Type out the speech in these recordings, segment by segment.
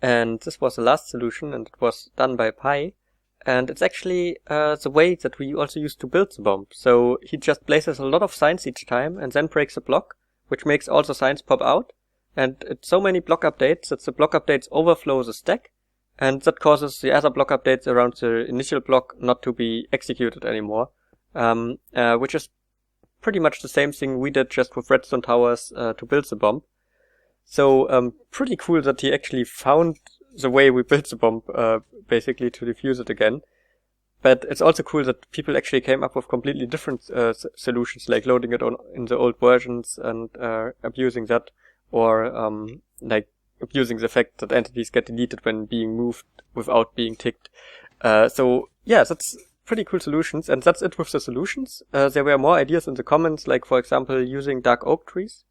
And this was the last solution, and it was done by Pi. And it's actually the way that we also used to build the bomb. So he just places a lot of signs each time and then breaks a block, which makes all the signs pop out. And it's so many block updates that the block updates overflow the stack, and that causes the other block updates around the initial block not to be executed anymore, which is pretty much the same thing we did just with redstone towers to build the bomb. So pretty cool that he actually found the way we built the bomb, basically to defuse it again. But it's also cool that people actually came up with completely different solutions, like loading it in the old versions and abusing that, or like abusing the fact that entities get deleted when being moved without being ticked. So yeah, that's pretty cool solutions, and that's it with the solutions. There were more ideas in the comments, like for example using dark oak trees.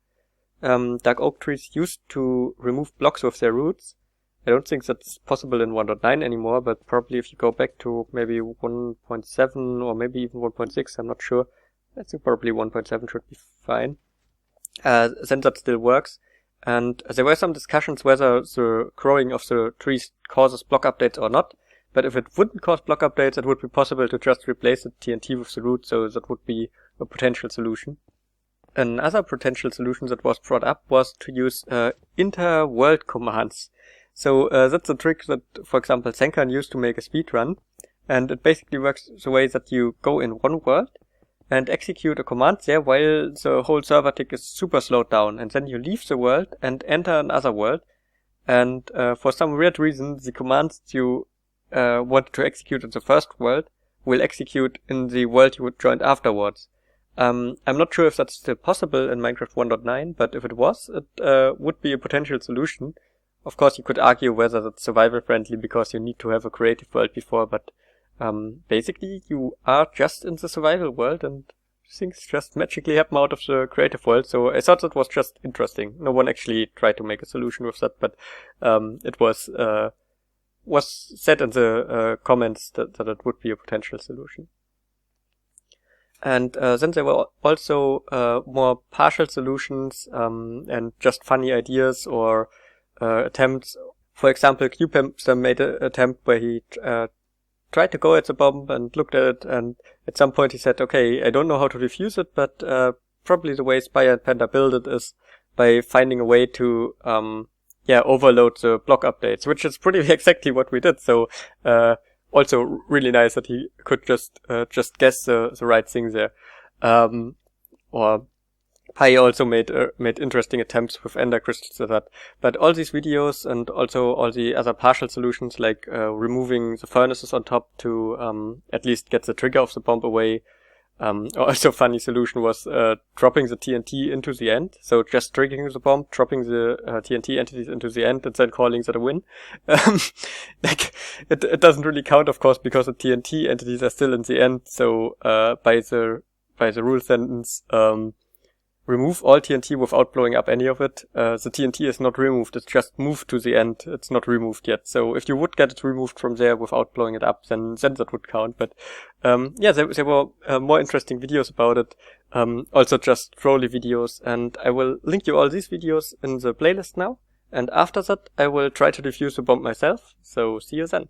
Dark oak trees used to remove blocks with their roots. I don't think that's possible in 1.9 anymore, but probably if you go back to maybe 1.7 or maybe even 1.6, I'm not sure. I think probably 1.7 should be fine. Then that still works. And there were some discussions whether the growing of the trees causes block updates or not. But if it wouldn't cause block updates, it would be possible to just replace the TNT with the root, so that would be a potential solution. Another potential solution that was brought up was to use inter-world commands. So that's a trick that, for example, Senkan used to make a speedrun, and it basically works the way that you go in one world and execute a command there while the whole server tick is super slowed down, and then you leave the world and enter another world, and for some weird reason the commands you wanted to execute in the first world will execute in the world you joined afterwards. I'm not sure if that's still possible in Minecraft 1.9, but if it was, it would be a potential solution. Of course, you could argue whether that's survival friendly because you need to have a creative world before, but basically you are just in the survival world and things just magically happen out of the creative world. So I thought that was just interesting. No one actually tried to make a solution with that, but it was said in the comments that it would be a potential solution. And then there were also more partial solutions and just funny ideas or attempts. For example, Cubemster made an attempt where he tried to go at the bomb and looked at it, and at some point he said, okay, I don't know how to defuse it, but probably the way Spire and Panda build it is by finding a way to overload the block updates, which is pretty exactly what we did. So also really nice that he could just guess the right thing there. Or Pi also made interesting attempts with ender crystals to that. But all these videos and also all the other partial solutions, like removing the furnaces on top to at least get the trigger of the bomb away. Also funny solution was dropping the TNT into the end. So just triggering the bomb, dropping the TNT entities into the end, and then calling that a win. Like it doesn't really count, of course, because the TNT entities are still in the end. So by the rule sentence, remove all TNT without blowing up any of it. The TNT is not removed, it's just moved to the end. It's not removed yet. So if you would get it removed from there without blowing it up, then that would count. But there were more interesting videos about it. Also just trolly videos. And I will link you all these videos in the playlist now. And after that, I will try to defuse the bomb myself. So see you then.